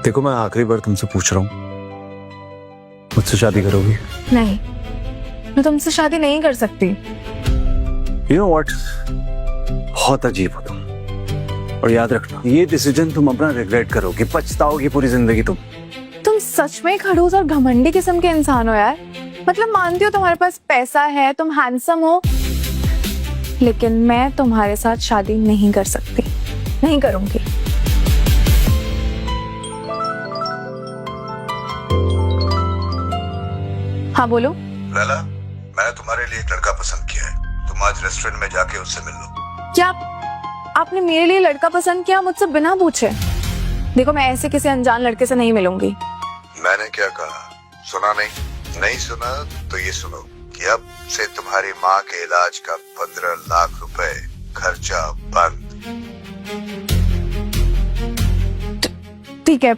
देखो मैं आखिरी बार तुमसे पूछ रहा हूँ, मुझसे शादी करोगी? नहीं, मैं तुमसे शादी नहीं कर सकती। You know what? बहुत अजीब हो तुम। और याद रखना, ये डिसीजन तुम अपना रिग्रेट करोगे, पछताओगी पूरी जिंदगी तुम। तुम सच में खड़ूस और घमंडी किस्म के इंसान हो यार। मतलब मानती हो तुम्हारे पास पैसा है, तुम हैंडसम हो, लेकिन मैं तुम्हारे साथ शादी नहीं कर सकती, नहीं करूंगी। हाँ बोलो। लैला, मैंने तुम्हारे लिए एक लड़का पसंद किया है, तुम आज रेस्टोरेंट में जाके उससे मिल लो। क्या आपने मेरे लिए लड़का पसंद किया मुझसे बिना पूछे? देखो मैं ऐसे किसी अनजान लड़के से नहीं मिलूंगी। मैंने क्या कहा सुना नहीं? नहीं सुना तो ये सुनो कि अब से तुम्हारी माँ के इलाज का 15 लाख रुपए खर्चा बंद। ठीक है,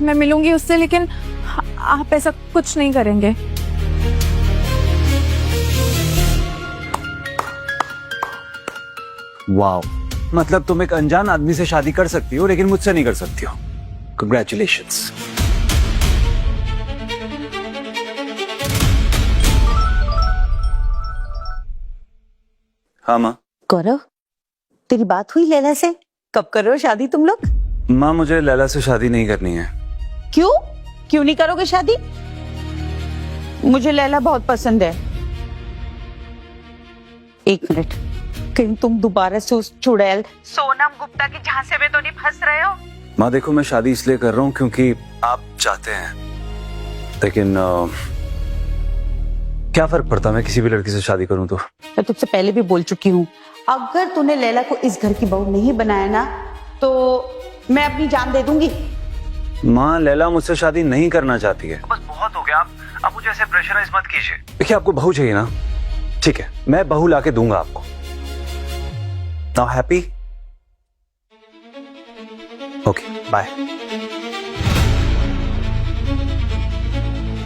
मैं मिलूंगी उससे, लेकिन आप ऐसा कुछ नहीं करेंगे। वाओ, मतलब तुम एक अनजान आदमी से शादी कर सकती हो लेकिन मुझसे नहीं कर सकती हो। कंग्रेचुलेशंस। हाँ माँ। गौरव, तेरी बात हुई लैला से? कब कर रहे हो शादी तुम लोग? माँ मुझे लैला से शादी नहीं करनी है। क्यों क्यों नहीं करोगे शादी? मुझे लैला बहुत पसंद है। एक मिनट, कहीं तुम दोबारा से उस चुड़ैल सोनम गुप्ता की झांसे में तो नहीं फंस रहे हो? माँ देखो, मैं शादी इसलिए कर रहा हूँ क्योंकि आप चाहते हैं, लेकिन क्या फर्क पड़ता मैं किसी भी लड़की से शादी करूँ तो? मैं तुझसे पहले भी बोल चुकी हूँ, अगर तूने लैला को इस घर की बहू नहीं बनाया ना तो मैं अपनी जान दे दूंगी। माँ लैला मुझसे शादी नहीं करना चाहती है। बस बहुत हो गया, आप मुझे ऐसे प्रेशराइज मत कीजिए। देखिए आपको बहू चाहिए ना, ठीक है मैं बहू लाके दूंगा आपको। Now happy? Okay bye.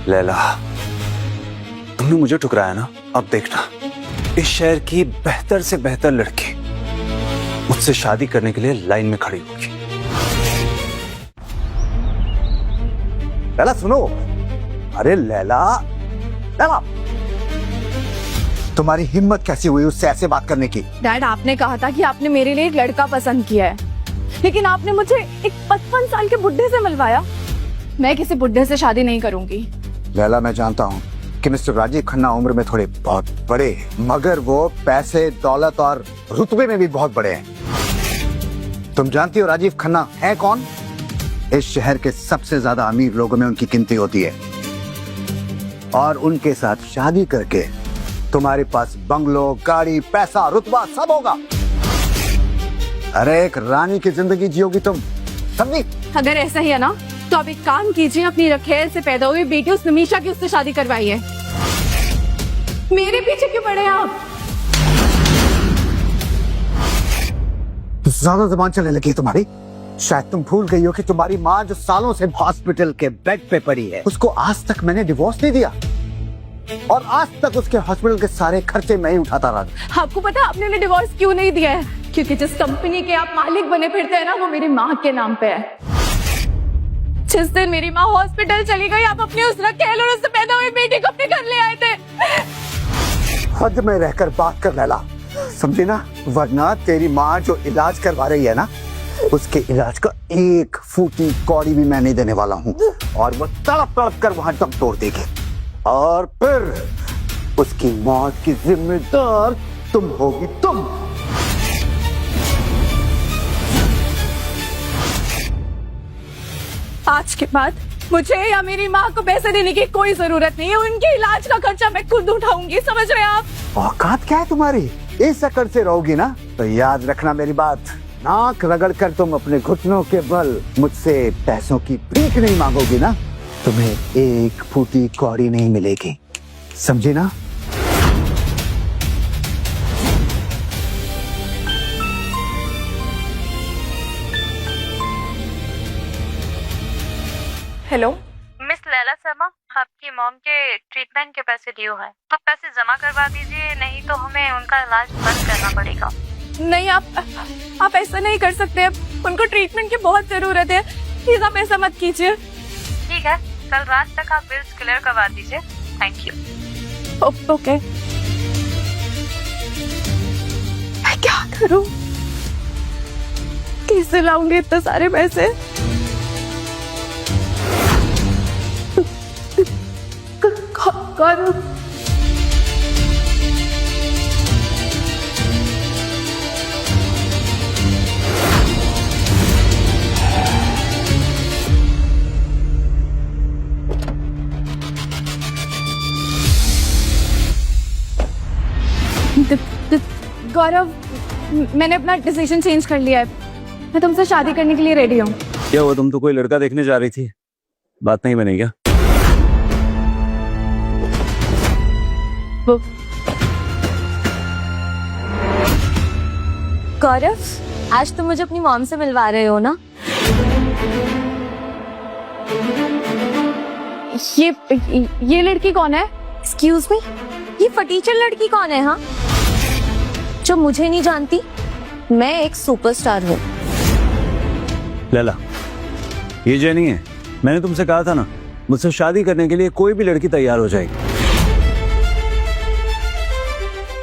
Laila तुमने मुझे ठुकराया ना, अब देखना इस शहर की बेहतर से बेहतर लड़की मुझसे शादी करने के लिए लाइन में खड़ी होगी। लैला सुनो, अरे लैला, लैला तुम्हारी हिम्मत कैसी हुई उससे ऐसे बात करने की? डैड आपने कहा था कि आपने मेरे लिए एक लड़का पसंद किया है, लेकिन आपने मुझे एक 55 साल के बुड्ढे से मिलवाया। मैं किसी बुड्ढे से शादी नहीं करूंगी। लैला मैं जानता हूँ कि मिस्टर राजीव खन्ना उम्र में थोड़े बहुत बड़े हैं, मगर वो पैसे दौलत और रुतबे में भी बहुत बड़े हैं। तुम जानती हो राजीव खन्ना है कौन? इस शहर के सबसे ज्यादा अमीर लोगों में उनकी गिनती होती है, और उनके साथ शादी करके तुम्हारे पास बंगलो, गाड़ी, पैसा, रुतबा सब होगा। अरे एक रानी की जिंदगी जियोगी तुम, समझी? अगर ऐसा ही है ना तो आप एक काम कीजिए, अपनी रखेल से पैदा हुई बेटी उस नमीशा की उससे शादी करवाइए। मेरे पीछे क्यों पड़े आप? ज्यादा जुबान चलने लगी है तुम्हारी। शायद तुम भूल गई हो कि तुम्हारी माँ जो सालों से हॉस्पिटल के बेड पे पड़ी है, उसको आज तक मैंने डिवोर्स नहीं दिया, और आज तक उसके हॉस्पिटल के सारे खर्चे मैं ही उठाता रहा। आपको पता है आपने उन्हें डिवोर्स क्यों नहीं दिया है? क्योंकि जिस कंपनी के आप मालिक बने फिरते हैं ना, वो मेरी माँ के नाम पे है। जिस दिन मेरी माँ हॉस्पिटल चली गई, आप अपनी उस रखेल और उससे पैदा हुई बेटी को अपने घर ले आए थे। हद में रहकर बात कर लैला, समझी ना? वरना तेरी माँ जो इलाज करवा रही है ना, उसके इलाज का एक फूटी कौड़ी भी मैं नहीं देने वाला हूँ, और वो तड़प तड़प कर वहां दम तोड़ देगी, और फिर उसकी मौत की जिम्मेदार तुम होगी तुम। आज के बाद मुझे या मेरी माँ को पैसे देने की कोई जरूरत नहीं है। उनके इलाज का खर्चा मैं खुद उठाऊंगी, समझ रहे हैं आप? औकात क्या है तुम्हारी? इस अकड़ से रहोगी ना तो याद रखना मेरी बात, नाक रगड़ कर तुम अपने घुटनों के बल मुझसे पैसों की भीख नहीं मांगोगी ना, तुम्हें एक फूटी कौड़ी नहीं मिलेगी, समझी ना? हेलो मिस लैला शर्मा, आपकी मॉम के ट्रीटमेंट के पैसे ड्यू हैं, तो पैसे जमा करवा दीजिए, नहीं तो हमें उनका इलाज बंद करना पड़ेगा। नहीं, आप ऐसा नहीं कर सकते। उनको ट्रीटमेंट की बहुत जरूरत है। प्लीज आप ऐसा मत कीजिए। ठीक है, कल रात तक आप बिल्स क्लियर करवा दीजिए। Thank you. ओके। मैं क्या करूं? कैसे लाऊंगी इतने सारे पैसे? गौरव, गौरव, मैंने अपना डिसीजन चेंज कर लिया है। मैं तुमसे शादी करने के लिए रेडी हूँ। क्या हुआ, तुम तो कोई लड़का देखने जा रही थी, बात नहीं बनी क्या? गौरव, आज तुम मुझे अपनी मॉम से मिलवा रहे हो ना? ये लड़की कौन है? एक्सक्यूज मी, ये फटीचर लड़की कौन है? हाँ, जो मुझे नहीं जानती। मैं एक सुपरस्टार हूँ। लैला, ये जेनी है। मैंने तुमसे कहा था ना, मुझसे शादी करने के लिए कोई भी लड़की तैयार हो जाएगी।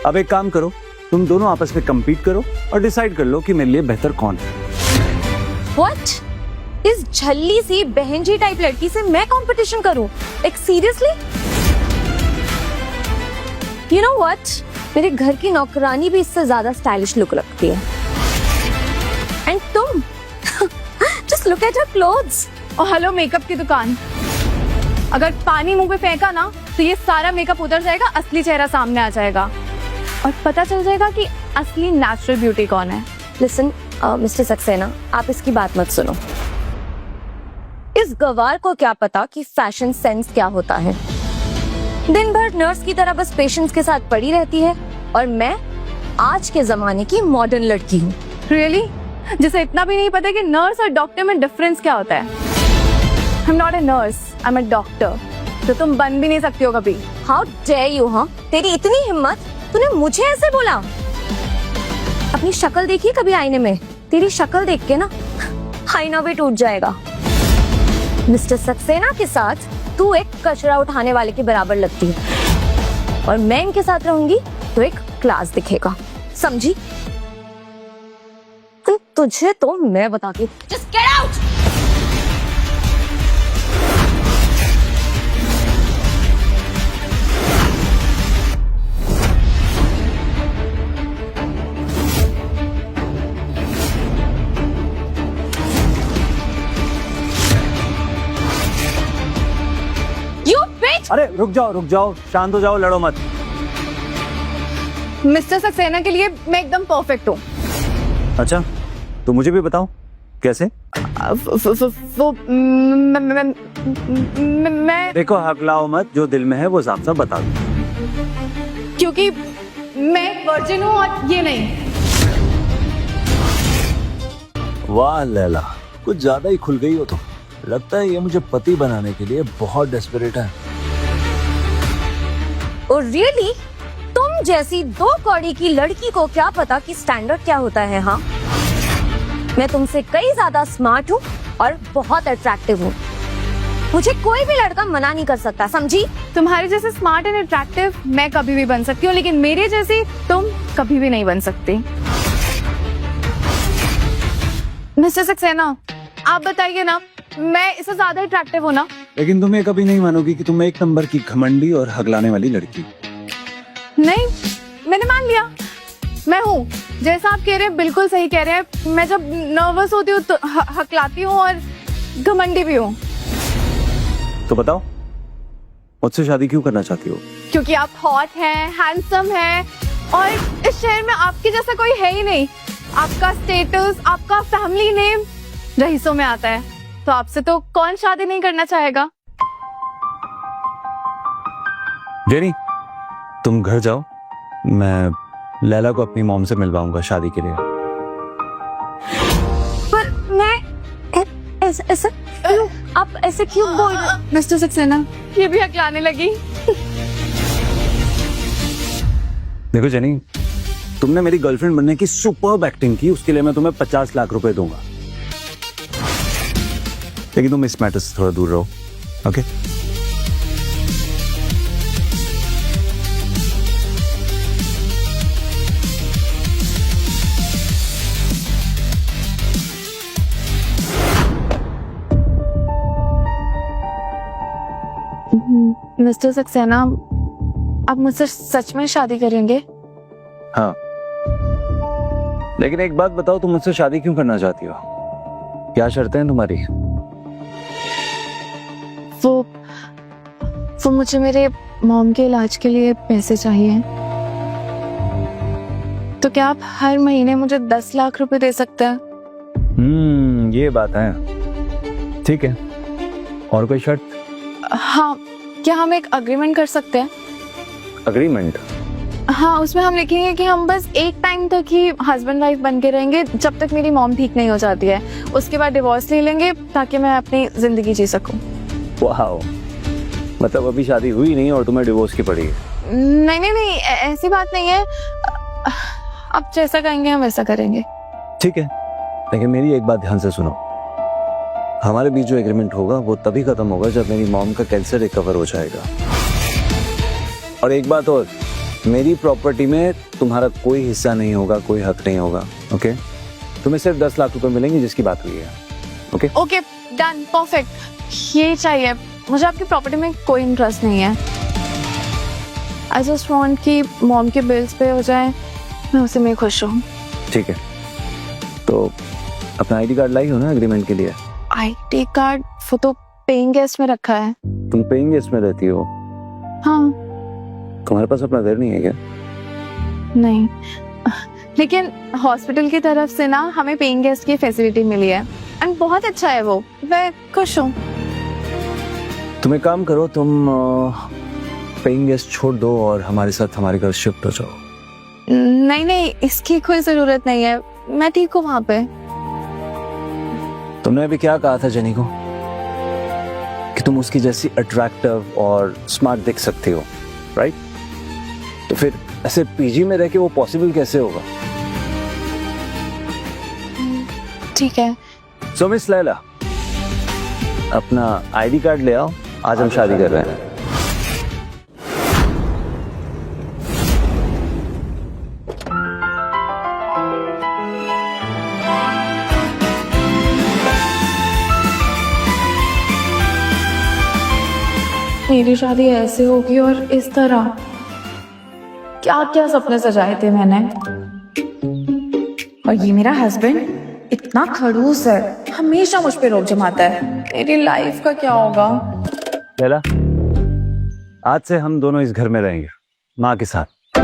अब एक काम करो, तुम दोनों आपस में compete करो और डिसाइड कर लो कि मेरे लिए बेहतर कौन है। What? इस झल्ली सी बहनजी टाइप लड़की से मैं कंपटीशन करूं? Like seriously? You know what? मेरे घर की नौकरानी भी इससे ज्यादा स्टाइलिश लुक रखती है। And तुम? Just look at her clothes. और हेलो, मेकअप की दुकान। अगर पानी मुंह पे फेंका ना तो ये सारा मेकअप उतर जाएगा, असली चेहरा सामने आ जाएगा और पता चल जाएगा कि असली नेचुरल ब्यूटी कौन है। लिसन मिस्टर सक्सेना, आप इसकी बात मत सुनो। इस गवार को क्या पता कि फैशन सेंस क्या होता है। दिन भर नर्स की तरह बस पेशेंट्स के साथ पड़ी रहती है और मैं आज के जमाने की मॉडर्न लड़की हूँ। रियली? जिसे इतना भी नहीं पता कि नर्स और डॉक्टर में डिफरेंस क्या होता है। I am not a nurse, I am a doctor, जो तुम बन भी नहीं सकती हो कभी। How dare you! हाँ, तेरी इतनी हिम्मत, तूने मुझे ऐसे बोला? अपनी शक्ल देखी कभी आईने में? तेरी शक्ल देख के ना आईना भी टूट जाएगा। मिस्टर सक्सेना के साथ तू एक कचरा उठाने वाले के बराबर लगती है और मैं इनके साथ रहूंगी तो एक क्लास दिखेगा, समझी? तुझे तो मैं बताती हूँ। Just get out! अरे रुक जाओ, शांत हो जाओ, लड़ो मत। मिस्टर सक्सेना के लिए मैं एकदम परफेक्ट हूँ। अच्छा, तो मुझे भी बताओ कैसे? वो मैं देखो, हकलाओ मत, जो दिल में है वो साफ साफ बता दो। क्योंकि मैं वर्जिन हूँ और ये नहीं। वाह लैला, कुछ ज्यादा ही खुल गई हो तुम। लगता है ये मुझे पति बनाने के लिए बहुत डेस्परेट है। और रियली, तुम जैसी दो कौड़ी की लड़की को क्या पता कि स्टैंडर्ड क्या होता है? हाँ, मैं तुमसे कई ज्यादा स्मार्ट हूँ और बहुत अट्रैक्टिव हूँ। मुझे कोई भी लड़का मना नहीं कर सकता, समझी? तुम्हारे जैसे स्मार्ट एंड अट्रैक्टिव मैं कभी भी बन सकती हूँ, लेकिन मेरे जैसी तुम कभी भी नहीं बन सकती। मिस्टर सक्सेना, आप बताइए ना, मैं इससे ज्यादा अट्रैक्टिव हूँ ना? लेकिन तुम ये कभी नहीं मानोगी कि तुम एक नंबर की घमंडी और हगलाने वाली लड़की। नहीं, मैंने मान लिया, मैं हूँ। जैसा आप कह रहे हैं बिल्कुल सही कह रहे हैं। मैं जब नर्वस होती हूँ तो हकलाती हूँ और घमंडी भी हूँ। तो बताओ, मुझसे शादी क्यों करना चाहती हो? क्योंकि आप हॉट हैं, हैंडसम हैं और इस शहर में आपके जैसा कोई है ही नहीं। आपका स्टेटस, आपका फैमिली नेम रईसों में आता है, तो आपसे तो कौन शादी नहीं करना चाहेगा? जेनी, तुम घर जाओ, मैं लैला को अपनी मॉम से मिलवाऊंगा शादी के लिए। पर मैं ऐसे आप ऐसे क्यों बोल रहे? मिस्टर सक्सेना, ये भी हकलाने लगी। देखो जेनी, तुमने मेरी गर्लफ्रेंड बनने की सुपर्ब एक्टिंग की, उसके लिए मैं तुम्हें 50 लाख रुपए दूंगा। लेकिन तुम इस मैटर से थोड़ा दूर रहो, ओके? मिस्टर सक्सेना, आप मुझसे सच में शादी करेंगे? हाँ, लेकिन एक बात बताओ, तुम मुझसे शादी क्यों करना चाहती हो? क्या शर्तें हैं तुम्हारी? वो मुझे मेरे मॉम के इलाज के लिए पैसे चाहिए। तो क्या आप हर महीने मुझे 10 लाख रुपए दे सकते हैं? ये बात है। ठीक है, और कोई शर्त? हाँ, क्या हम एक अग्रीमेंट कर सकते हैं? अग्रीमेंट? हाँ, उसमें हम लिखेंगे कि हम बस एक टाइम तक ही हस्बैंड वाइफ बन के रहेंगे, जब तक मेरी मॉम ठीक नहीं हो जाती है। उसके बाद डिवोर्स ले लेंगे ताकि मैं अपनी जिंदगी जी सकूं। वाह, मतलब अभी शादी हुई नहीं और तुम्हें डिवोर्स की पड़ी है? नहीं नहीं नहीं, ऐसी बात नहीं है। आप जैसा कहेंगे हम वैसा करेंगे। ठीक है, लेकिन मेरी एक बात ध्यान से सुनो। हमारे बीच जो एग्रीमेंट होगा वो तभी खत्म होगा जब मेरी मॉम का कैंसर रिकवर हो जाएगा। और एक बात और, मेरी प्रॉपर्टी में तुम्हारा कोई हिस्सा नहीं होगा, कोई हक नहीं होगा, ओके? तुम्हें सिर्फ 10 लाख रुपए मिलेंगे जिसकी बात हुई है, ओके? Okay, done, perfect. ये चाहिए मुझे। आपकी प्रॉपर्टी में कोई इंटरेस्ट नहीं है। आई जस्ट वांट कि मॉम के बिल्स पे हो जाए, मैं उसे में खुश हूँ। ठीक है, तो अपना आईडी कार्ड लाई हो ना एग्रीमेंट के लिए? आईडी कार्ड वो तो पेइंग गेस्ट में रखा है। तुम पेइंग गेस्ट में रहती हो? हाँ। तुम्हारे पास अपना घर नहीं है क्या? नहीं, लेकिन हॉस्पिटल की तरफ से ना हमें पेइंग गेस्ट की फैसिलिटी मिली है एंड बहुत अच्छा है वो। मैं खुश हूँ। तुम एक काम करो, तुम पेइंग गेस्ट छोड़ दो और हमारे साथ हमारे घर शिफ्ट हो जाओ। नहीं नहीं, इसकी कोई जरूरत नहीं है, मैं ठीक हूँ वहाँ पे। तुमने अभी क्या कहा था जेनी को कि तुम उसकी जैसी अट्रैक्टिव और स्मार्ट दिख सकती हो, राइट? तो फिर ऐसे पीजी में रह के वो पॉसिबल कैसे होगा? ठीक है। सो मिस लैला, अपना आईडी कार्ड ले आओ, आज हम शादी कर रहे हैं। मेरी शादी ऐसे होगी और इस तरह? क्या क्या सपने सजाए थे मैंने। और ये मेरा हस्बैंड इतना खड़ूस है, हमेशा मुझ पे रोक जमाता है। मेरी लाइफ का क्या होगा? लैला, आज से हम दोनों इस घर में रहेंगे माँ के साथ।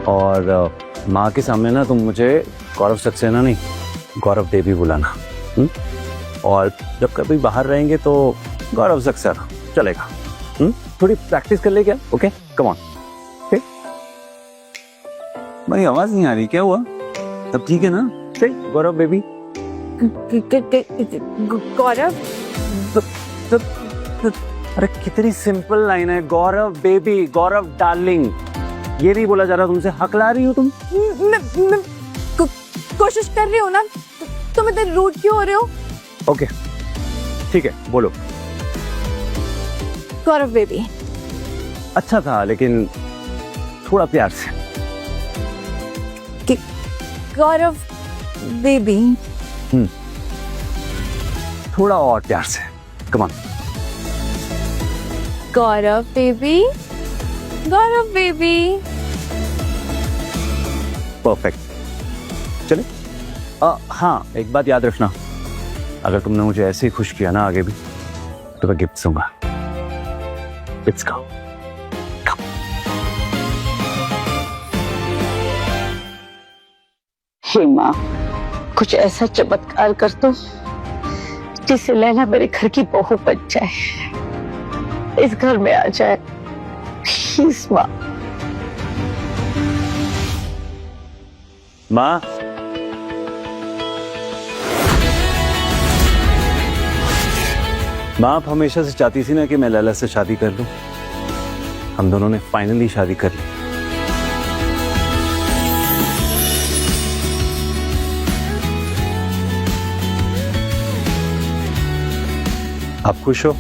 और माँ के सामने ना तुम मुझे गौरव सक्सेना नहीं, गौरव देवी बुलाना। और जब कभी बाहर रहेंगे तो गौरव सक्सेना चलेगा। थोड़ी प्रैक्टिस कर ले क्या? Okay, come on. भाई आवाज नहीं आ रही, क्या हुआ? तब ठीक है ना? ठीक, गौरव बेबी। गौरव? अरे कितनी सिंपल लाइन है, गौरव बेबी, गौरव डार्लिंग। ये नहीं बोला जा रहा तुमसे, हकला रही हो तुम। मैं कोशिश कर रही हूँ ना, तुम इतने रूड क्यों हो रहे हो? ओके ठीक है, बोलो। गौरव बेबी। अच्छा था, लेकिन थोड़ा प्यार से। गौरव बेबी। थोड़ा और प्यार से, come on. Gaurav baby, Gaurav baby. Perfect. चले। हाँ, एक बात याद रखना, अगर तुमने मुझे ऐसे ही खुश किया ना आगे भी, तो मैं गिफ्ट दूंगा। Let's go. हे माँ, कुछ ऐसा चमत्कार कर दो जिससे लैला मेरे घर की बहू बन जाए, इस घर में आ जाए, प्लीज माँ। माँ, माँ आप हमेशा से चाहती थी ना कि मैं लैला से शादी कर लूं। हम दोनों ने फाइनली शादी कर ली। आप खुश हो?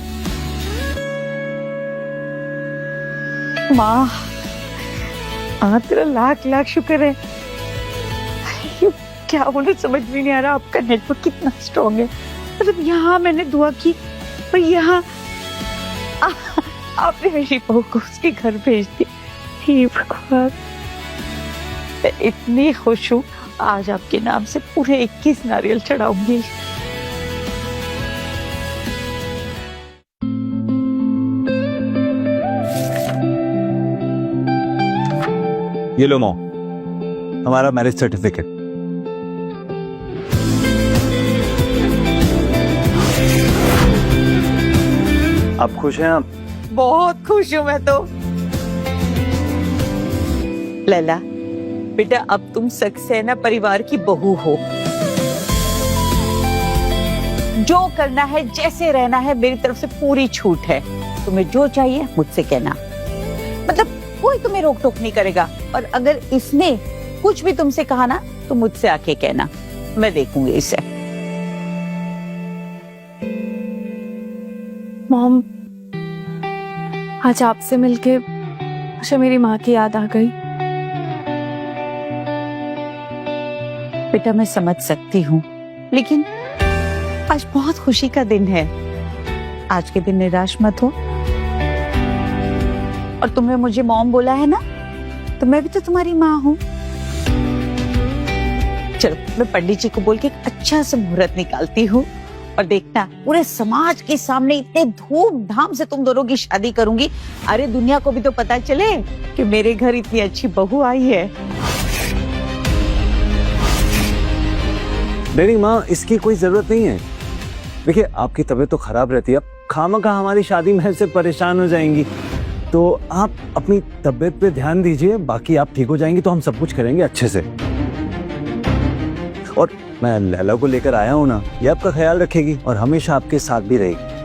माँ, हाँ तेरा लाख लाख शुक्र है। ये क्या बोलूं समझ में नहीं आ रहा, आपका नेटवर्क कितना स्ट्रांग है। मतलब यहाँ मैंने दुआ की और यहाँ आपने मेरी बहू को उसके घर भेज दिया। हे भगवान, मैं इतनी खुश हूँ, आज आपके नाम से पूरे 21 नारियल चढ़ाऊंगी। ये लो मॉम, हमारा मैरिज सर्टिफिकेट। आप खुश हैं? आप बहुत खुश हूँ मैं तो। लैला बेटा, अब तुम सक्सेना परिवार की बहू हो। जो करना है, जैसे रहना है, मेरी तरफ से पूरी छूट है। तुम्हें जो चाहिए मुझसे कहना, मतलब कोई तुम्हें रोक टोक नहीं करेगा। और अगर इसने कुछ भी तुमसे कहा ना तो मुझसे आके कहना, मैं देखूंगी इसे। मॉम, आज आपसे मिलके मुझे मेरी माँ की याद आ गई। बेटा मैं समझ सकती हूँ, लेकिन आज बहुत खुशी का दिन है। आज के दिन निराश मत हो। और तुमने मुझे मॉम बोला है ना, तो मैं भी तो तुम्हारी माँ हूँ। चलो मैं पंडित जी को बोल के एक अच्छा सा मुहूर्त निकालती हूँ, और देखना पूरे समाज के सामने इतने धूमधाम से तुम दोनों की शादी करूंगी। अरे दुनिया को भी तो पता चले कि मेरे घर इतनी अच्छी बहू आई है। नहीं माँ, इसकी कोई जरूरत नहीं है। देखिए, आपकी तबीयत तो खराब रहती है, अब खामखा हमारी शादी में से परेशान हो जाएंगी। तो आप अपनी तबीयत पे ध्यान दीजिए, बाकी आप ठीक हो जाएंगी तो हम सब कुछ करेंगे अच्छे से। और मैं लैला को लेकर आया हूँ ना, ये आपका ख्याल रखेगी और हमेशा आपके साथ भी रहेगी।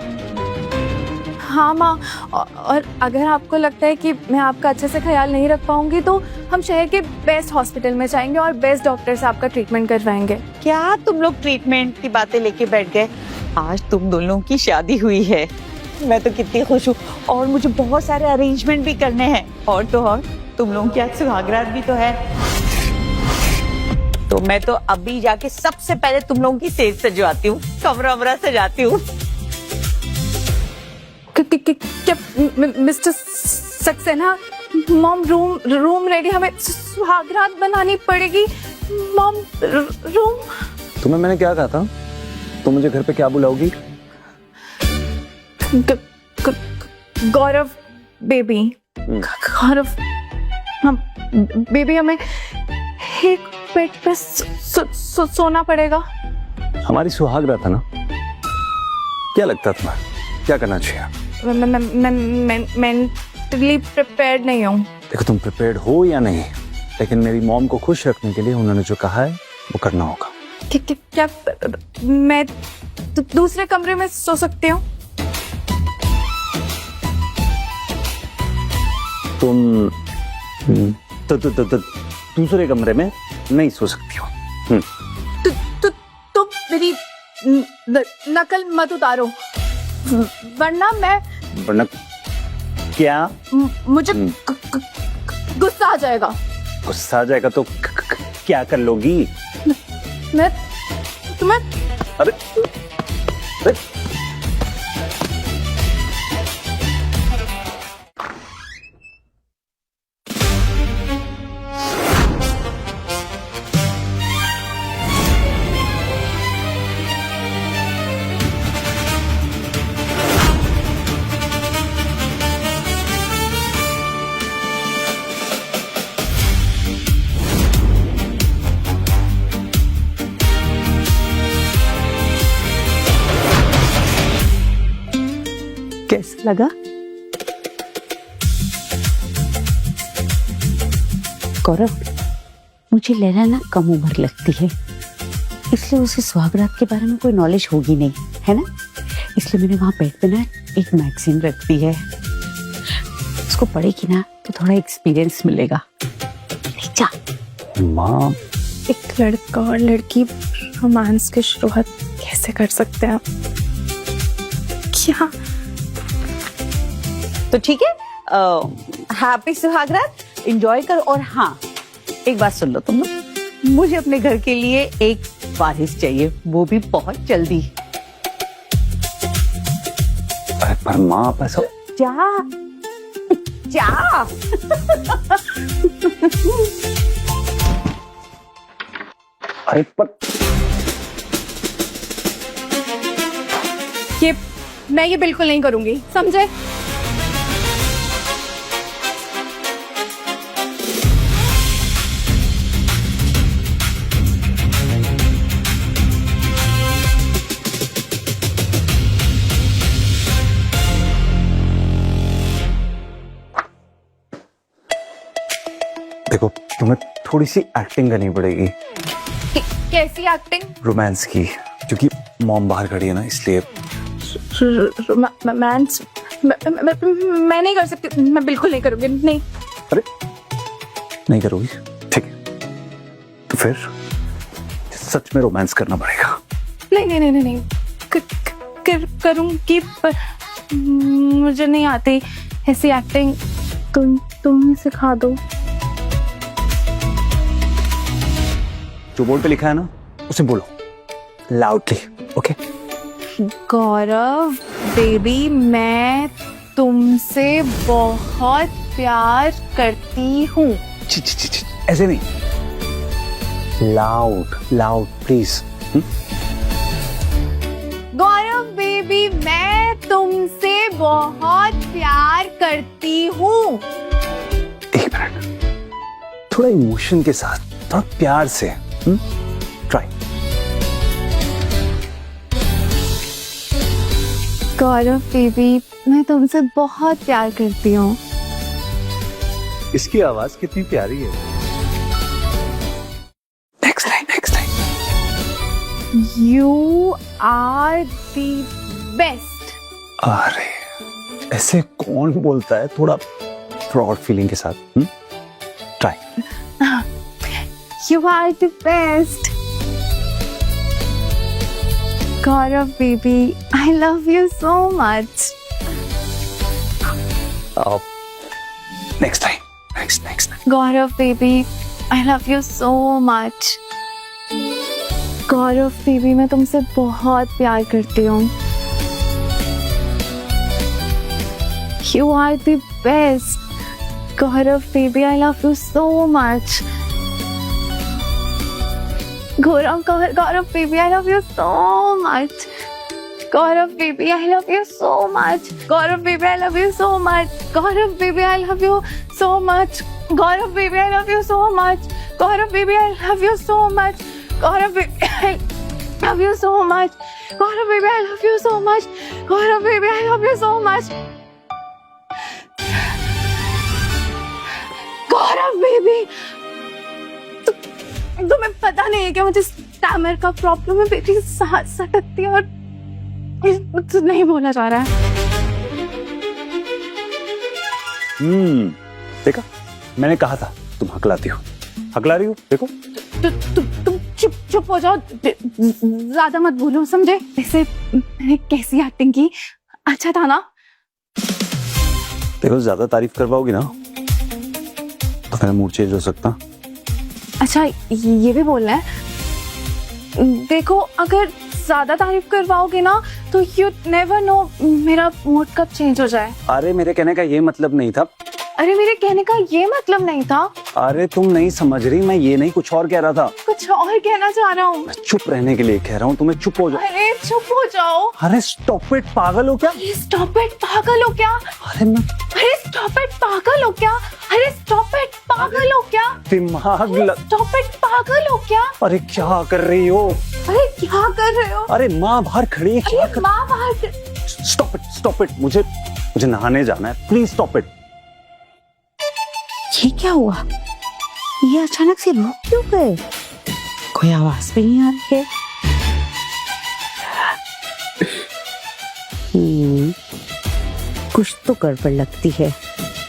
हाँ माँ, और अगर आपको लगता है कि मैं आपका अच्छे से ख्याल नहीं रख पाऊंगी तो हम शहर के बेस्ट हॉस्पिटल में जाएंगे और बेस्ट डॉक्टर से आपका ट्रीटमेंट करवाएंगे। क्या तुम लोग ट्रीटमेंट की बातें लेके बैठ गए? आज तुम दोनों की शादी हुई है, मैं तो कितनी खुश हूँ। और मुझे बहुत सारे अरेंजमेंट भी करने हैं। और तो और तुम लोगों की आज सुहागरात भी तो है। तो मैं तो अभी जाके सबसे पहले तुम लोगों की सेज सजवाती हूँ, कमरा वमरा सजाती हूँ। क्या mister Saxena, mom room ready, हमें सुहागरात बनानी पड़ेगी। Mom room. तुम्हें मैंने क्या कहा था? तुम मुझे घर पे क्या बुलाओगी? गौरव बेबी। गौरव, हम बेबी, हमें एक बेड पे सोना पड़ेगा। हमारी सुहागरात है ना, क्या लगता है तुम्हें क्या करना चाहिए? मैं मेंटली प्रिपेयर्ड नहीं हूँ। देखो, तुम प्रिपेयर्ड हो या नहीं, लेकिन मेरी मॉम को खुश रखने के लिए उन्होंने जो कहा है वो करना होगा। क्या मैं दूसरे कमरे में सो सकती हूँ? तुम तो दूसरे कमरे में नहीं सो सकती हो। तो मेरी नकल मत उतारो, वरना क्या मुझे गुस्सा आ जाएगा। गुस्सा आ जाएगा तो क्या कर लोगी? मैं तुम्हें अरे कैसा लगा? गौरव, मुझे लैला ना कम उम्र लगती है, इसलिए उसे सुहागरात के बारे में कोई नॉलेज होगी नहीं, है ना? इसलिए मैंने वहां बेड पे ना एक मैगजीन रख दी है। उसको पढ़ेगी ना तो थोड़ा एक्सपीरियंस मिलेगा। जा माँ, एक लड़का और लड़की रोमांस की शुरुआत कैसे कर सकते हैं? क्या? तो ठीक है, हैप्पी सुहागरात, एंजॉय करो। और हाँ, एक बात सुन लो तुम लोग, मुझे अपने घर के लिए एक वारिस चाहिए, वो भी बहुत जल्दी। अरे पर माँ आप ऐसा जा जा। अरे पर मैं ये बिल्कुल नहीं करूंगी, समझे? देखो, तुम्हें थोड़ी सी एक्टिंग करनी पड़ेगी, कैसी एक्टिंग? रोमांस की, क्योंकि मॉम बाहर खड़ी है ना, इसलिए। रोमांस? मैं नहीं कर सकती, मैं बिल्कुल नहीं करूंगी, नहीं। अरे नहीं करोगी? ठीक है, तो फिर सच में रोमांस करना पड़ेगा। नहीं नहीं नहीं नहीं, नहीं। करूंगी, पर मुझे नहीं आती ऐसी एक्टिंग, तुम ही सिखा दो। जो बोर्ड पे लिखा है ना, उसे बोलो लाउडली, ओके? गौरव बेबी, मैं तुमसे बहुत प्यार करती हूँ। ऐसे नहीं, loud loud please. Gaurav baby, मैं तुमसे बहुत प्यार करती हूँ। एक मिनट, थोड़ा इमोशन के साथ, थोड़ा प्यार से। ट्राई। गौरव बेबी, मैं तुमसे बहुत प्यार करती हूँ। इसकी आवाज कितनी प्यारी है। Next line, next line. You are the best. अरे ऐसे कौन बोलता है, थोड़ा प्राउड फीलिंग के साथ। Try. You are the best. Gaurav baby, I love you so much. Next time, next. Gaurav baby, I love you so much. Gaurav baby, मैं तुमसे बहुत प्यार करती हूँ। You are the best. Gaurav baby, I love you so much. Gaurav baby, I love you so much. Gaurav baby, I love you so much. Gaurav baby, I love you so much. Gaurav baby, I love you so much. Gaurav baby, I love you so much. Gaurav baby, I love you so much. Gaurav baby, I love you so much. Gaurav baby, I love you so much. Gaurav baby, I love you so much. Gaurav baby, तुम्हें पता नहीं है क्या, मुझे stammer का problem है, मेरी सांस अटकती है और मुझसे नहीं बोला जा रहा है। देखा, मैंने कहा था तुम हकलाती हो, हकला रही हो, देखो। तुम चुप हो जाओ, ज्यादा मत बोलो, समझे? वैसे मैंने कैसी एक्टिंग की, अच्छा था ना? देखो, ज्यादा तारीफ करवाओगी ना तो मेरा मूड चेंज हो सकता। अच्छा, ये भी बोलना है, देखो अगर ज्यादा तारीफ करवाओगे ना तो यू नेवर नो मेरा मूड कब चेंज हो जाए। अरे मेरे कहने का ये मतलब नहीं था। अरे मेरे कहने का ये मतलब नहीं था। अरे तुम नहीं समझ रही, मैं ये नहीं कुछ और कह रहा था। कुछ और कहना चाह रहा हूँ। मैं चुप रहने के लिए कह रहा हूँ, तुम्हें चुप हो जाओ। अरे चुप हो जाओ। अरे स्टॉप इट, पागल हो क्या? स्टॉप इट, पागल हो क्या? अरे स्टॉप इट, पागल हो क्या? अरे स्टॉप इट, पागल हो क्या? दिमाग स्टॉप इट, पागल हो क्या? अरे क्या कर रही हो? अरे क्या कर रहे हो? अरे माँ बाहर खड़ी है, क्या कर? माँ बाहर। स्टॉप इट, मुझे नहाने जाना है, प्लीज स्टॉप इट। ये क्या हुआ? ये अचानक से रुक क्यों गए? कोई आवाज भी नहीं आ रही है। कुछ तो गड़बड़ लगती है।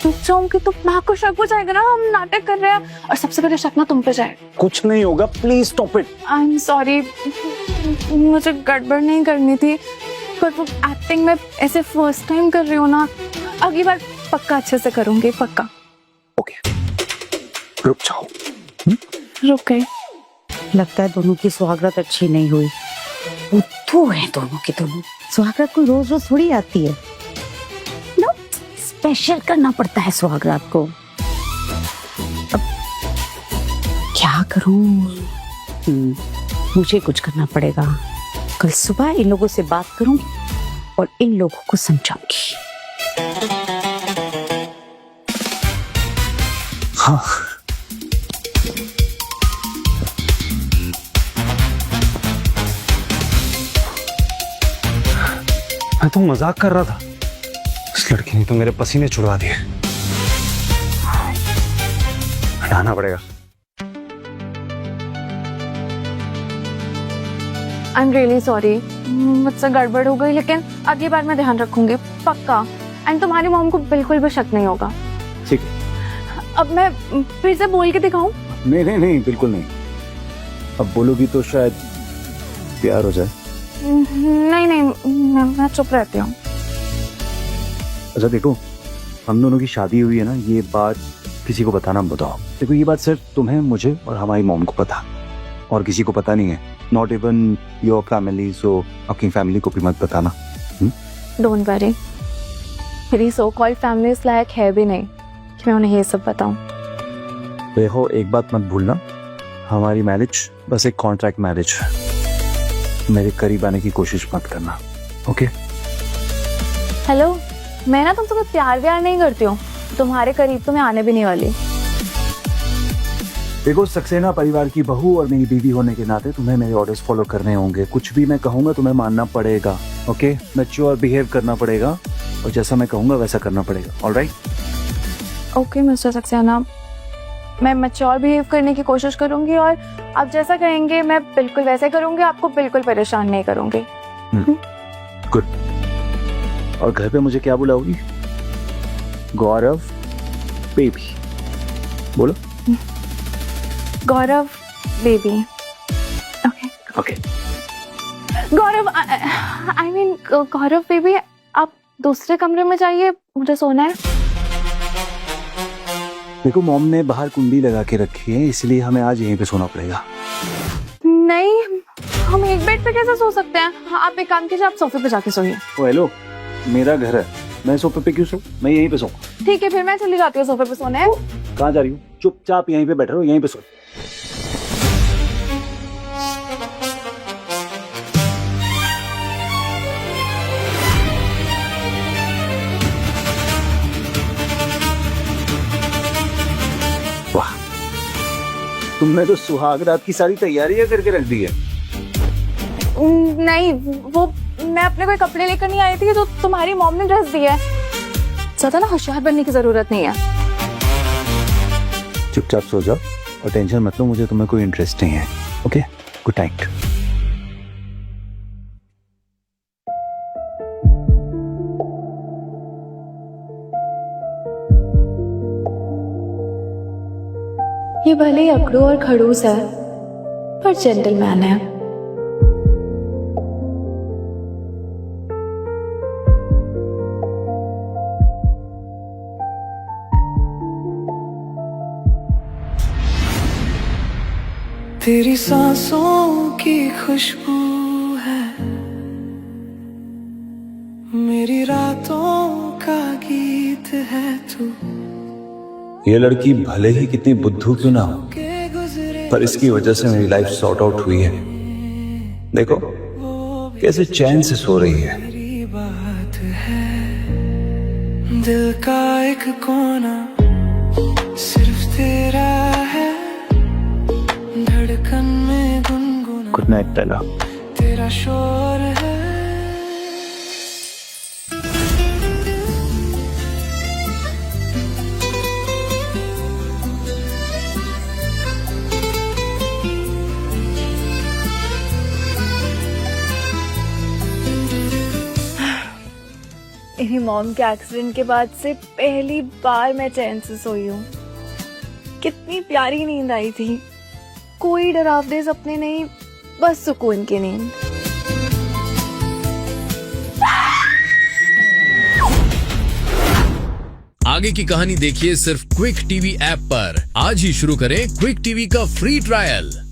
जाऊंगी तो माँ को शक हो जाएगा ना, हम नाटक कर रहे हैं, और सबसे पहले शक ना तुम पे जाए। कुछ नहीं होगा, please stop it. I am sorry, मुझे गड़बड़ नहीं करनी थी, पर वो एक्टिंग में ऐसे फर्स्ट टाइम कर रही हूँ ना, अगली बार पक्का अच्छे से करूंगी, पक्का। ओके, रुक जाओ। रुक गई। लगता है दोनों की सुहागरात अच्छी नहीं हुई। बुद्धू है दोनों के दोनों। सुहागरात कोई रोज रोज थोड़ी आती है ना, स्पेशल करना पड़ता है सुहागरात को। अब क्या करूं? मुझे कुछ करना पड़ेगा। कल सुबह इन लोगों से बात करूंगी और इन लोगों को समझाऊंगी। हाँ, मैं तो मजाक कर रहा था। इस लड़की ने तो मेरे पसीने छुड़वा दिए। हटाना पड़ेगा। आई एम रियली सॉरी, मुझसे गड़बड़ हो गई, लेकिन अगली बार मैं ध्यान रखूंगी, पक्का। एंड तुम्हारी मॉम को बिल्कुल भी शक नहीं होगा। ठीक है। अब मैं फिर से बोल के दिखाऊं? नहीं नहीं नहीं, बिल्कुल नहीं। अब बोलोगी तो शायद प्यार हो जाए। नहीं नहीं, मैं चुप रहती हूँ। अच्छा देखो, हम दोनों की शादी हुई है ना, ये बात किसी को बताना मत बताओ। देखो ये बात सिर्फ तुम्हें, मुझे और हमारी मॉम को पता, और किसी को पता नहीं है। नॉट इवन योर फैमिली, सो अपनी फैमिली को भी मत बताना। डोंट वरी, मेरी सो कॉल्ड फैमिली इस लायक है भी नहीं कि मैं उन्हें ये सब बताऊं। देखो एक बात मत भूलना, हमारी मैरिज बस एक कॉन्ट्रैक्ट मैरिज है। मेरे करीब आने की कोशिश मत करना, ओके? हेलो, मैं ना तुमसे कोई प्यार व्यार नहीं करती हूँ, तुम्हारे करीब तो मैं आने भी नहीं वाली। देखो सक्सेना परिवार की बहू और मेरी बीवी होने के नाते तुम्हें मेरे ऑर्डर्स फॉलो करने होंगे। कुछ भी मैं कहूंगा तुम्हें मानना पड़ेगा, ओके? मैच्योर बिहेव करना पड़ेगा और जैसा मैं कहूंगा वैसा करना पड़ेगा, ऑलराइट? ओके मिस्टर सक्सेना, मैं मैच्योर बिहेव करने की कोशिश करूंगी और आप जैसा कहेंगे मैं बिल्कुल वैसे करूंगी, आपको बिल्कुल परेशान नहीं करूंगी। गुड। और घर पे मुझे क्या बुलाओगी? गौरव बेबी बोलो। Gaurav baby. Okay okay. Gaurav, I mean Gaurav baby, आप दूसरे कमरे में जाइए, मुझे सोना है। देखो मॉम ने बाहर कुंडी लगा के रखी है, इसलिए हमें आज यहीं पे सोना पड़ेगा। नहीं, हम एक बेड पे कैसे सो सकते हैं? आप एक काम कीजिए, आप सोफे पे जाके सोइए। ओ हेलो, मेरा घर है, मैं सोफे पे क्यों सो? मैं यहीं पे सो। ठीक है, फिर मैं चली जाती हूँ सोफे पे सोने। कहाँ जा रही हूँ? चुपचाप यहीं पे बैठे रहो, यहीं पे सो। वाह, तुमने तो सुहाग रात की सारी तैयारियां करके रख दी है। नहीं, वो मैं अपने कोई कपड़े लेकर नहीं आई थी, जो तुम्हारी मॉम ने ड्रेस दी है। ज्यादा ना होशियार बनने की जरूरत नहीं है। चुपचाप सो जाओ और टेंशन मत लो, मुझे तुम्हें कोई इंटरेस्ट नहीं है, ओके? Good night. ये भले ही अकड़ू और खड़ूस है, पर जेंटलमैन है। तेरी सांसों की खुशबू है, मेरी रातों का गीत है तू। ये लड़की भले ही कितनी बुद्धू क्यों ना हो, पर इसकी वजह से मेरी लाइफ सॉर्ट आउट हुई है। देखो कैसे चैन से सो रही है। मेरी बात है, दिल का एक कोना सिर्फ तेरा है, धड़कन में गुनगुना गुड नाइट लैला। तेरा शोर है। मेरी मॉम के एक्सीडेंट के बाद से पहली बार मैं चैन से सोई हूँ। कितनी प्यारी नींद आई थी, कोई डरावने सपने नहीं, बस सुकून की नींद। आगे की कहानी देखिए सिर्फ क्विक टीवी ऐप पर। आज ही शुरू करें क्विक टीवी का फ्री ट्रायल।